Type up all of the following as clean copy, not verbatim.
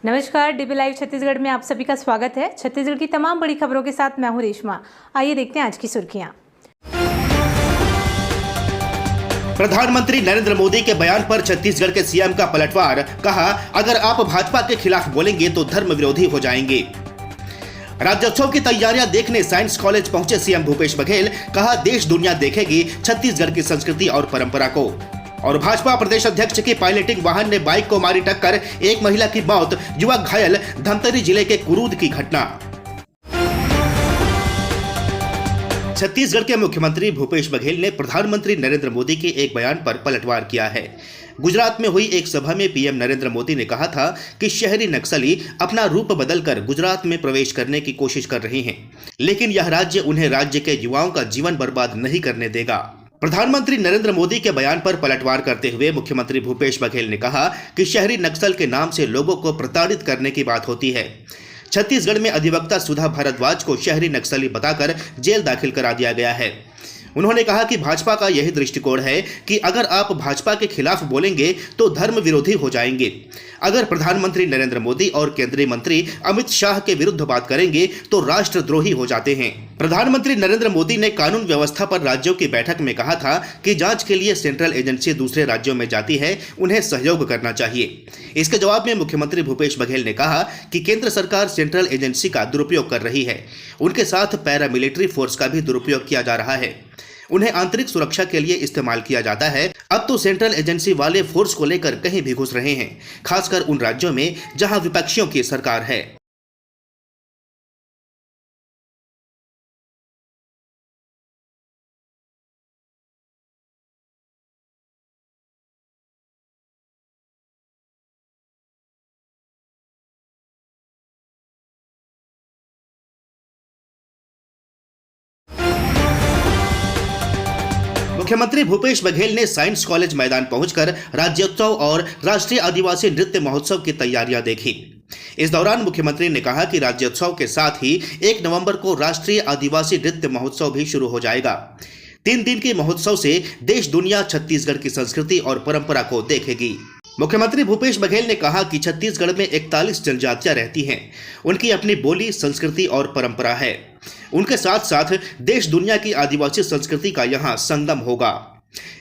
नमस्कार, dB live Chhattisgarh में आप सभी का स्वागत है। छत्तीसगढ़ की तमाम बड़ी खबरों के साथ मैं हूं रेशमा। आइए देखते हैं आज की सुर्खियां। प्रधानमंत्री नरेंद्र मोदी के बयान पर छत्तीसगढ़ के सीएम का पलटवार। कहा, अगर आप भाजपा के खिलाफ बोलेंगे तो धर्म विरोधी हो जाएंगे। राज्योत्सव की तैयारियां देखने साइंस कॉलेज पहुंचे सीएम भूपेश बघेल। कहा, देश दुनिया देखेगी छत्तीसगढ़ की संस्कृति और परंपरा को। और भाजपा प्रदेश अध्यक्ष की पायलटिंग वाहन ने बाइक को मारी टक्कर, एक महिला की मौत, युवक घायल। धमतरी जिले के कुरूद की घटना। छत्तीसगढ़ के मुख्यमंत्री भूपेश बघेल ने प्रधानमंत्री नरेंद्र मोदी के एक बयान पर पलटवार किया है। गुजरात में हुई एक सभा में पीएम नरेंद्र मोदी ने कहा था कि शहरी नक्सली अपना रूप बदलकर गुजरात में प्रवेश करने की कोशिश कर रहे हैं, लेकिन यह राज्य उन्हें राज्य के युवाओं का जीवन बर्बाद नहीं करने देगा। प्रधानमंत्री नरेंद्र मोदी के बयान पर पलटवार करते हुए मुख्यमंत्री भूपेश बघेल ने कहा कि शहरी नक्सल के नाम से लोगों को प्रताड़ित करने की बात होती है। छत्तीसगढ़ में अधिवक्ता सुधा भारद्वाज को शहरी नक्सली बताकर जेल दाखिल करा दिया गया है। उन्होंने कहा कि भाजपा का यही दृष्टिकोण है कि अगर आप भाजपा के खिलाफ बोलेंगे तो धर्म विरोधी हो जाएंगे। अगर प्रधानमंत्री नरेंद्र मोदी और केंद्रीय मंत्री अमित शाह के विरुद्ध बात करेंगे तो राष्ट्रद्रोही हो जाते हैं। प्रधानमंत्री नरेंद्र मोदी ने कानून व्यवस्था पर राज्यों की बैठक में कहा था कि जांच के लिए सेंट्रल एजेंसी दूसरे राज्यों में जाती है, उन्हें सहयोग करना चाहिए। इसके जवाब में मुख्यमंत्री भूपेश बघेल ने कहा कि केंद्र सरकार सेंट्रल एजेंसी का दुरुपयोग कर रही है। उनके साथ पैरामिलिट्री फोर्स का भी दुरुपयोग किया जा रहा है। उन्हें आंतरिक सुरक्षा के लिए इस्तेमाल किया जाता है। अब तो सेंट्रल एजेंसी वाले फोर्स को लेकर कहीं भी घुस रहे हैं, खासकर उन राज्यों में जहां विपक्षियों की सरकार है। मुख्यमंत्री भूपेश बघेल ने साइंस कॉलेज मैदान पहुंचकर राज्योत्सव और राष्ट्रीय आदिवासी नृत्य महोत्सव की तैयारियां देखी। इस दौरान मुख्यमंत्री ने कहा कि राज्योत्सव के साथ ही 1 नवंबर को राष्ट्रीय आदिवासी नृत्य महोत्सव भी शुरू हो जाएगा। 3 दिन के महोत्सव से देश दुनिया छत्तीसगढ़ की संस्कृति और परंपरा को देखेगी। मुख्यमंत्री भूपेश बघेल ने कहा कि छत्तीसगढ़ में 41 जनजातियां रहती हैं। उनकी अपनी बोली, संस्कृति और परंपरा है। उनके साथ साथ देश दुनिया की आदिवासी संस्कृति का यहाँ संगम होगा।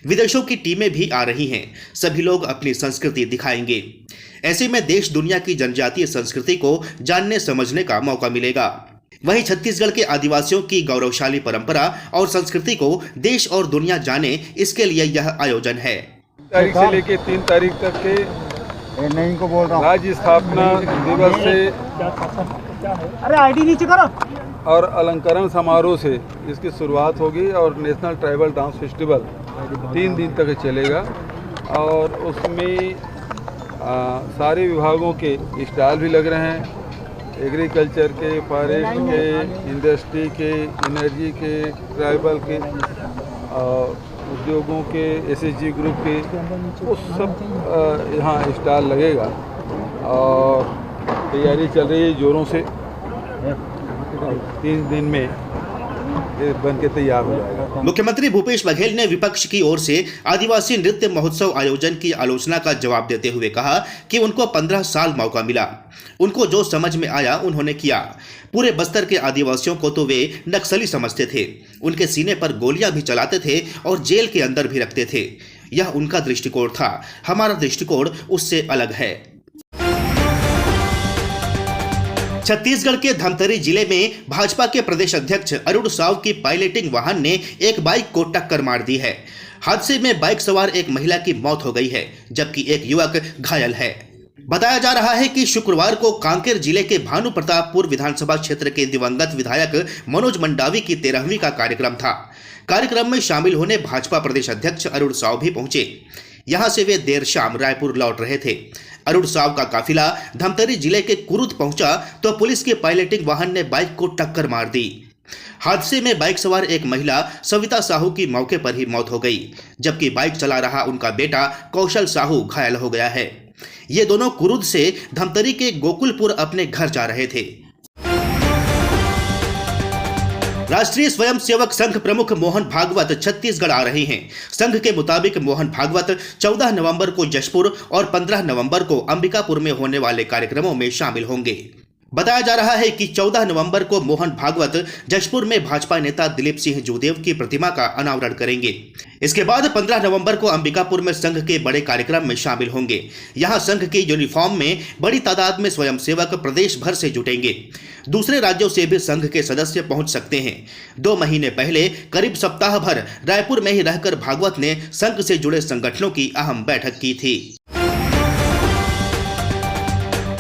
विदेशों की टीमें भी आ रही हैं। सभी लोग अपनी संस्कृति दिखाएंगे। ऐसे में देश दुनिया की जनजातीय संस्कृति को जानने समझने का मौका मिलेगा। वहीं छत्तीसगढ़ के आदिवासियों की गौरवशाली परंपरा और संस्कृति को देश और दुनिया जाने, इसके लिए यह आयोजन है। तारीख से लेके 3 तारीख तक के नहीं को बोल रहा हूँ, राज्य स्थापना दिवस से अरे आईडी नीचे करो और अलंकरण समारोह से इसकी शुरुआत होगी और नेशनल ट्राइबल डांस फेस्टिवल 3 दिन तक चलेगा। और उसमें सारे विभागों के स्टॉल भी लग रहे हैं, एग्रीकल्चर के, फॉरेस्ट के, इंडस्ट्री के, एनर्जी के, ट्राइबल के, उद्योगों के, एसएचजी ग्रुप के, वो सब यहाँ स्टॉल लगेगा और तैयारी चल रही है जोरों से। 3 दिन में बन के तैयार हो जाएगा। मुख्यमंत्री भूपेश बघेल ने विपक्ष की ओर से आदिवासी नृत्य महोत्सव आयोजन की आलोचना का जवाब देते हुए कहा कि उनको 15 साल मौका मिला। उनको जो समझ में आया उन्होंने किया। पूरे बस्तर के आदिवासियों को तो वे नक्सली समझते थे। उनके सीने पर गोलियां भी चलाते थे और जेल के अंदर भी रखते थे। यह उनका दृष्टिकोण था। हमारा दृष्टिकोण उससे अलग है। छत्तीसगढ़ के धमतरी जिले में भाजपा के प्रदेश अध्यक्ष अरुण साव की पायलटिंग वाहन ने एक बाइक को टक्कर मार दी है। हादसे में बाइक सवार एक महिला की मौत हो गई है, जबकि एक युवक घायल है। बताया जा रहा है कि शुक्रवार को कांकेर जिले के भानु प्रतापपुर विधानसभा क्षेत्र के दिवंगत विधायक मनोज मंडावी की 13वीं का कार्यक्रम था। कार्यक्रम में शामिल होने भाजपा प्रदेश अध्यक्ष अरुण साव भी पहुंचे। यहां से वे देर शाम रायपुर लौट रहे थे। अरुण साव का काफिला धमतरी जिले के कुरुद पहुंचा तो पुलिस के पायलटिंग वाहन ने बाइक को टक्कर मार दी। हादसे में बाइक सवार एक महिला सविता साहू की मौके पर ही मौत हो गई, जबकि बाइक चला रहा उनका बेटा कौशल साहू घायल हो गया है। ये दोनों कुरुद से धमतरी के गोकुलपुर अपने घर जा रहे थे। राष्ट्रीय स्वयंसेवक संघ प्रमुख मोहन भागवत छत्तीसगढ़ आ रहे हैं। संघ के मुताबिक मोहन भागवत 14 नवंबर को जशपुर और 15 नवंबर को अंबिकापुर में होने वाले कार्यक्रमों में शामिल होंगे। बताया जा रहा है कि 14 नवंबर को मोहन भागवत जशपुर में भाजपा नेता दिलीप सिंह जूदेव की प्रतिमा का अनावरण करेंगे। इसके बाद 15 नवंबर को अंबिकापुर में संघ के बड़े कार्यक्रम में शामिल होंगे। यहां संघ के यूनिफॉर्म में बड़ी तादाद में स्वयंसेवक प्रदेश भर से जुटेंगे। दूसरे राज्यों से भी संघ के सदस्य पहुंच सकते हैं। 2 महीने पहले करीब सप्ताह भर रायपुर में ही रहकर भागवत ने संघ से जुड़े संगठनों की अहम बैठक की थी।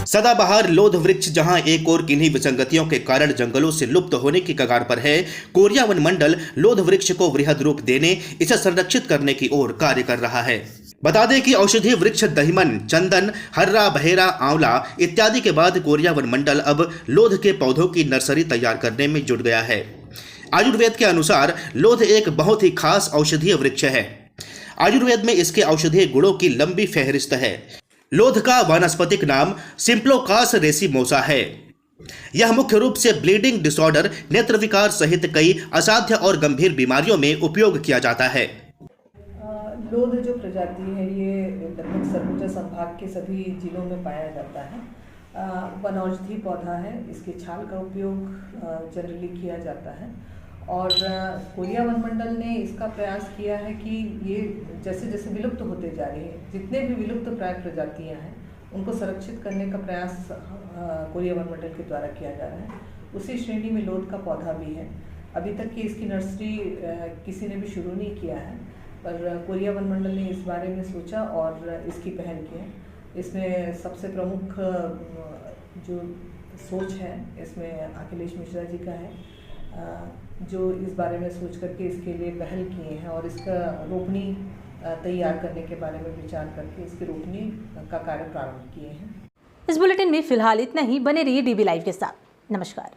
सदाबहार लोध वृक्ष जहां एक और किन्हीं विसंगतियों के कारण जंगलों से लुप्त होने की कगार पर है, कोरिया वन मंडल लोध वृक्ष को वृहद रूप देने, इसे संरक्षित करने की ओर कार्य कर रहा है। बता दें कि औषधीय वृक्ष दहिमन, चंदन, हर्रा, बहेरा, आंवला इत्यादि के बाद कोरिया वन मंडल अब लोध के पौधों की नर्सरी तैयार करने में जुट गया है। आयुर्वेद के अनुसार लोध एक बहुत ही खास औषधीय वृक्ष है। आयुर्वेद में इसके औषधीय गुणों की लंबी फहरिस्त है। लोध का वानस्पतिक नाम सिम्प्लोकास रेसिमोसा है। यह मुख्य रूप से ब्लीडिंग डिसऑर्डर, नेत्र विकार सहित कई असाध्य और गंभीर बीमारियों में उपयोग किया जाता है। लोध जो प्रजाति है ये दक्षिण सरगुजा संभाग के सभी जिलों में पाया जाता है। वनौषधि पौधा है। इसके छाल का उपयोग जनरली किया जाता है और कोरिया वन मंडल ने इसका प्रयास किया है कि ये जैसे जैसे विलुप्त होते जा रही है, जितने भी विलुप्त प्राय प्रजातियां हैं उनको संरक्षित करने का प्रयास कोरिया वन मंडल के द्वारा किया जा रहा है। उसी श्रेणी में लोध का पौधा भी है। अभी तक की इसकी नर्सरी किसी ने भी शुरू नहीं किया है, पर कोरिया वन मंडल ने इस बारे में सोचा और इसकी पहल की है। इसमें सबसे प्रमुख जो सोच है इसमें अखिलेश मिश्रा जी का है, जो इस बारे में सोच करके इसके लिए पहल किए हैं और इसका रोपनी तैयार करने के बारे में विचार करके इसकी रोपनी का कार्य प्रारंभ किए हैं। इस बुलेटिन में फिलहाल इतना ही। बने रहिए DB लाइव के साथ। नमस्कार।